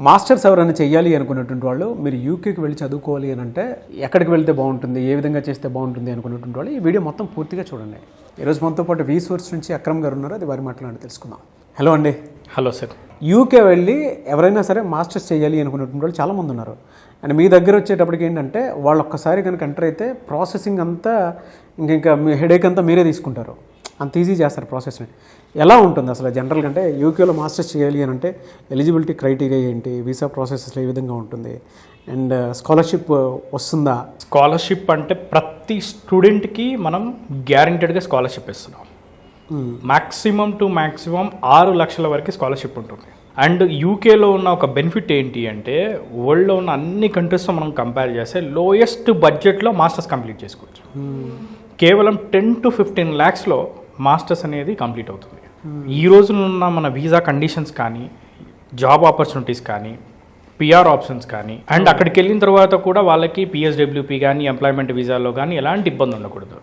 Masters ఎవరైనా చెయ్యాలి అనుకున్నటువంటి వాళ్ళు మీరు యూకేకి వెళ్ళి చదువుకోవాలి అని అంటే ఎక్కడికి వెళ్తే బాగుంటుంది, ఏ విధంగా చేస్తే బాగుంటుంది అనుకున్నటువంటి వాళ్ళు ఈ వీడియో మొత్తం పూర్తిగా చూడండి. ఈరోజు మనతో పాటు వి సోర్స్ నుంచి అక్రమ్ గారు ఉన్నారు, అది వారి మాట్లాడి తెలుసుకుందాం. హలో అండి. Hello sir. యూకే వెళ్ళి ఎవరైనా సరే మాస్టర్స్ చేయాలి అనుకున్నటువంటి వాళ్ళు చాలామంది ఉన్నారు. అండ్ మీ దగ్గర వచ్చేటప్పటికి ఏంటంటే వాళ్ళు ఒక్కసారి కనుక ఎంటర్ అయితే ప్రాసెసింగ్ అంతా ఇంకా మీ హెడేక్ అంతా మీరే తీసుకుంటారు, అంత ఈజీ చేస్తారు ప్రాసెస్ని. ఎలా ఉంటుంది అసలు జనరల్గా అంటే యూకేలో మాస్టర్స్ చేయాలి అని అంటే ఎలిజిబిలిటీ క్రైటీరియా ఏంటి, వీసా ప్రాసెసెస్లో ఏ విధంగా ఉంటుంది, అండ్ స్కాలర్షిప్ వస్తుందా? స్కాలర్షిప్ అంటే ప్రతి స్టూడెంట్కి మనం గ్యారెంటెడ్గా స్కాలర్షిప్ ఇస్తున్నాం. మ్యాక్సిమం టు మ్యాక్సిమం 6 లక్షల వరకు స్కాలర్షిప్ ఉంటుంది. అండ్ యూకేలో ఉన్న ఒక బెనిఫిట్ ఏంటి అంటే వరల్డ్లో ఉన్న అన్ని కంట్రీస్తో మనం కంపేర్ చేస్తే లోయెస్ట్ బడ్జెట్లో మాస్టర్స్ కంప్లీట్ చేసుకోవచ్చు. కేవలం 10 to 15 lakhsలో మాస్టర్స్ అనేది కంప్లీట్ అవుతుంది. ఈ రోజునున్న మన వీసా కండిషన్స్ కానీ, జాబ్ ఆపర్చునిటీస్ కానీ, పిఆర్ ఆప్షన్స్ కానీ, అండ్ అక్కడికి వెళ్ళిన తర్వాత కూడా వాళ్ళకి పిఎస్డబ్ల్యూపీ కానీ ఎంప్లాయ్మెంట్ వీసాలో కానీ ఎలాంటి ఇబ్బంది ఉండకూడదు.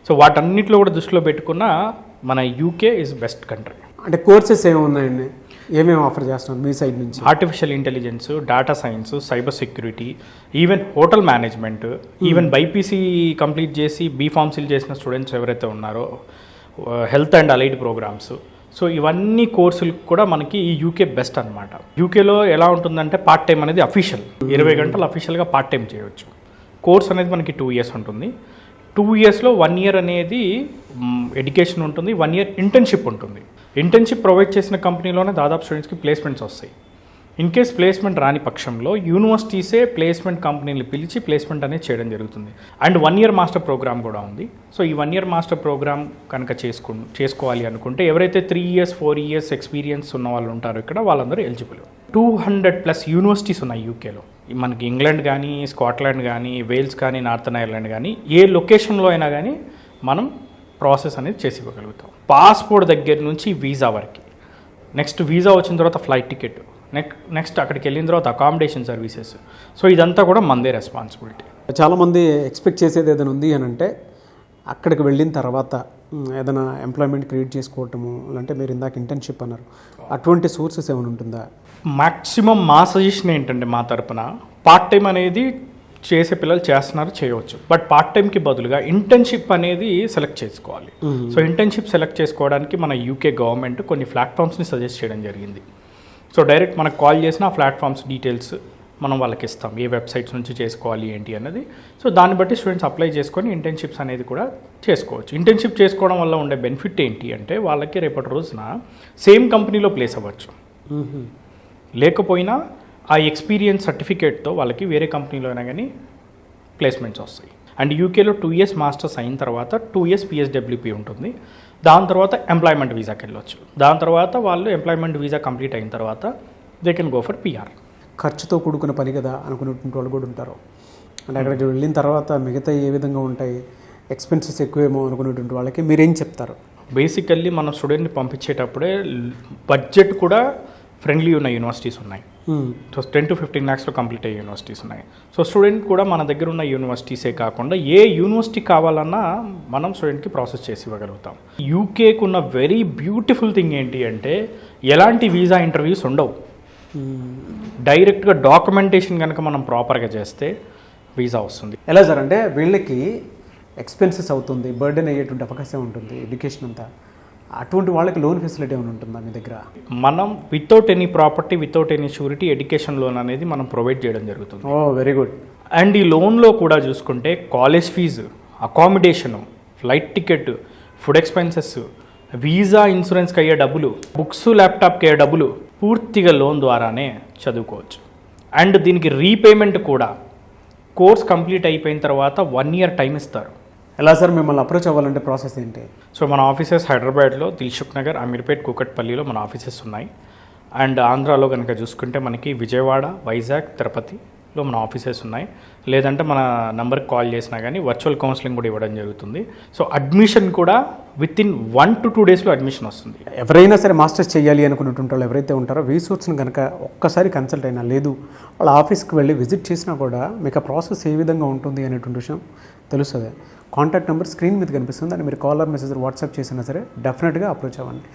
సో వాటన్నిటిలో కూడా దృష్టిలో పెట్టుకున్న మన యూకే ఈజ్ బెస్ట్ కంట్రీ. అంటే కోర్సెస్ ఏమున్నాయండి, ఏమేమి ఆఫర్ చేస్తున్నారు మీ సైడ్ నుంచి? Artificial intelligence, data science, cyber security, even hotel management, even BiPC complete చేసి బీఫార్మసీలు చేసిన స్టూడెంట్స్ ఎవరైతే ఉన్నారో, health and allied programmes. So ఇవన్నీ కోర్సులు కూడా మనకి ఈ యూకే బెస్ట్ అనమాట. యూకేలో ఎలా ఉంటుందంటే పార్ట్ టైం అనేది అఫీషియల్ 20 గంటలు అఫీషియల్గా పార్ట్ టైం చేయవచ్చు. కోర్స్ అనేది మనకి 2 years ఉంటుంది. 2 yearsలో 1 year అనేది ఎడ్యుకేషన్ ఉంటుంది, 1 year ఇంటర్న్షిప్ ఉంటుంది. ఇంటర్న్షిప్ ప్రొవైడ్ చేసిన కంపెనీలోనే దాదాపు స్టూడెంట్స్కి ప్లేస్మెంట్స్ వస్తాయి. ఇన్ కేస్ ప్లేస్మెంట్ రాని పక్షంలో యూనివర్సిటీసే ప్లేస్మెంట్ కంపెనీలు పిలిచి ప్లేస్మెంట్ అనేది చేయడం జరుగుతుంది. అండ్ 1 year మాస్టర్ ప్రోగ్రామ్ కూడా ఉంది. సో ఈ 1 year మాస్టర్ ప్రోగ్రామ్ కనుక చేసుకోవాలి అనుకుంటే ఎవరైతే 3 years 4 years ఎక్స్పీరియన్స్ ఉన్న వాళ్ళు ఉంటారో ఇక్కడ వాళ్ళందరూ ఎలిజిబుల్. 200+ యూనివర్సిటీస్ ఉన్నాయి యూకేలో. మనకి ఇంగ్లాండ్ కానీ, స్కాట్లాండ్ కానీ, వేల్స్ కానీ, నార్థన్ ఐర్లాండ్ కానీ, ఏ లొకేషన్లో అయినా కానీ మనం ప్రాసెస్ అనేది చేసి ఇవ్వగలుగుతాం. పాస్పోర్ట్ దగ్గర నుంచి వీసా వరకు, నెక్స్ట్ వీసా వచ్చిన తర్వాత ఫ్లైట్ టికెట్, నెక్స్ట్ అక్కడికి వెళ్ళిన తర్వాత అకామిడేషన్ సర్వీసెస్. సో ఇదంతా కూడా మనదే రెస్పాన్సిబిలిటీ. చాలామంది ఎక్స్పెక్ట్ చేసేది ఏదైనా ఉంది అని అంటే అక్కడికి వెళ్ళిన తర్వాత ఏదైనా ఎంప్లాయ్మెంట్ క్రియేట్ చేసుకోవటము, అంటే మీరు ఇందాక ఇంటర్న్షిప్ అన్నారు, అటువంటి సోర్సెస్ ఏమైనా ఉంటుందా? మ్యాక్సిమం మా సజెషన్ ఏంటంటే మా తరపున పార్ట్ టైం అనేది చేసే పిల్లలు చేస్తున్నారు, చేయవచ్చు. బట్ పార్ట్ టైంకి బదులుగా ఇంటర్న్షిప్ అనేది సెలెక్ట్ చేసుకోవాలి. సో ఇంటర్న్షిప్ సెలెక్ట్ చేసుకోవడానికి మన యూకే గవర్నమెంట్ కొన్ని ప్లాట్ఫామ్స్ని సజెస్ట్ చేయడం జరిగింది. సో డైరెక్ట్ మనకు కాల్ చేసిన ఆ ప్లాట్ఫామ్స్ డీటెయిల్స్ మనం వాళ్ళకి ఇస్తాం, ఏ వెబ్సైట్స్ నుంచి చేసుకోవాలి ఏంటి అన్నది. సో దాన్ని బట్టి స్టూడెంట్స్ అప్లై చేసుకొని ఇంటర్న్షిప్స్ అనేది కూడా చేసుకోవచ్చు. ఇంటర్న్షిప్ చేసుకోవడం వల్ల ఉండే బెనిఫిట్ ఏంటి అంటే వాళ్ళకి రేపటి రోజున సేమ్ కంపెనీలో ప్లేస్ అవ్వచ్చు, లేకపోయినా ఆ ఎక్స్పీరియన్స్ సర్టిఫికేట్తో వాళ్ళకి వేరే కంపెనీలో అయినా కానీ ప్లేస్మెంట్స్ వస్తాయి. అండ్ యూకేలో 2 years మాస్టర్స్ అయిన తర్వాత 2 years పిఎస్డబ్ల్యూపీ ఉంటుంది. దాని తర్వాత ఎంప్లాయ్మెంట్ వీసాకి వెళ్ళొచ్చు. దాని తర్వాత వాళ్ళు ఎంప్లాయ్మెంట్ వీసా కంప్లీట్ అయిన తర్వాత they can go for PR. ఖర్చుతో కూడుకున్న పని కదా అనుకునేటువంటి వాళ్ళు కూడా ఉంటారు. అంటే అక్కడికి వెళ్ళిన తర్వాత మిగతా ఏ విధంగా ఉంటాయి, ఎక్స్పెన్సెస్ ఎక్కువేమో అనుకునేటువంటి వాళ్ళకి మీరేం చెప్తారు? బేసికల్లీ మనం స్టూడెంట్ని పంపించేటప్పుడే బడ్జెట్ కూడా ఫ్రెండ్లీ ఉన్న యూనివర్సిటీస్ ఉన్నాయి. సో 10 to 15 lakhsలో కంప్లీట్ అయ్యే యూనివర్సిటీస్ ఉన్నాయి. సో స్టూడెంట్ కూడా మన దగ్గర ఉన్న యూనివర్సిటీసే కాకుండా ఏ యూనివర్సిటీ కావాలన్నా మనం స్టూడెంట్కి ప్రాసెస్ చేసి ఇవ్వగలుగుతాం. యూకేకు ఉన్న వెరీ బ్యూటిఫుల్ థింగ్ ఏంటి అంటే ఎలాంటి వీసా ఇంటర్వ్యూస్ ఉండవు. డైరెక్ట్గా డాక్యుమెంటేషన్ కనుక మనం ప్రాపర్గా చేస్తే వీసా వస్తుంది. ఎలా సార్ అంటే వీళ్ళకి ఎక్స్పెన్సెస్ అవుతుంది, బర్డెన్ అయ్యేటువంటి అవకాశం ఉంటుంది ఎడ్యుకేషన్ అంతా, అటువంటి వాళ్ళకి లోన్ ఫెసిలిటీ ఏమైనా ఉంటుందా మీ దగ్గర? మనం without any property, without any surety education loan అనేది మనం ప్రొవైడ్ చేయడం జరుగుతుంది. ఓ వెరీ గుడ్. అండ్ ఈ లోన్లో కూడా చూసుకుంటే college fees, accommodation, flight ticket, food expenses, visa ఇన్సూరెన్స్కి అయ్యే డబ్బులు, బుక్స్ ల్యాప్టాప్కి అయ్యే డబ్బులు పూర్తిగా లోన్ ద్వారానే చదువుకోవచ్చు. అండ్ దీనికి రీపేమెంట్ కూడా కోర్స్ కంప్లీట్ అయిపోయిన తర్వాత 1 year టైం ఇస్తారు. ఎలా సార్ మిమ్మల్ని అప్రోచ్ అవ్వాలంటే ప్రాసెస్ ఏంటి? సో మన ఆఫీసెస్ హైదరాబాద్లో దిల్సుఖ్ నగర్, అమీర్పేట్, కూకట్పల్లిలో మన ఆఫీసెస్ ఉన్నాయి. అండ్ ఆంధ్రాలో కనుక చూసుకుంటే మనకి విజయవాడ, వైజాగ్, తిరుపతిలో మన ఆఫీసెస్ ఉన్నాయి. లేదంటే మన నంబర్కి కాల్ చేసినా కానీ వర్చువల్ కౌన్సిలింగ్ కూడా ఇవ్వడం జరుగుతుంది. సో అడ్మిషన్ కూడా వితిన్ 1 to 2 daysలో అడ్మిషన్ వస్తుంది. ఎవరైనా సరే మాస్టర్స్ చేయాలి అనుకున్నటువంటి వాళ్ళు ఎవరైతే ఉంటారో వి సోర్స్ని కనుక ఒక్కసారి కన్సల్ట్ అయినా, లేదు వాళ్ళ ఆఫీస్కి వెళ్ళి విజిట్ చేసినా కూడా మీకు ఆ ప్రాసెస్ ఏ విధంగా ఉంటుంది అనేటువంటి విషయం తెలుస్తుంది. కాంటాక్ట్ నెంబర్ స్క్రీన్ మీద కనిపిస్తుంది, దాన్ని మీరు కాల్ ఆర్ మెసేజ్ వాట్సాప్ చేసినా సరే డెఫినెట్గా అప్రోచ్ అవ్వండి.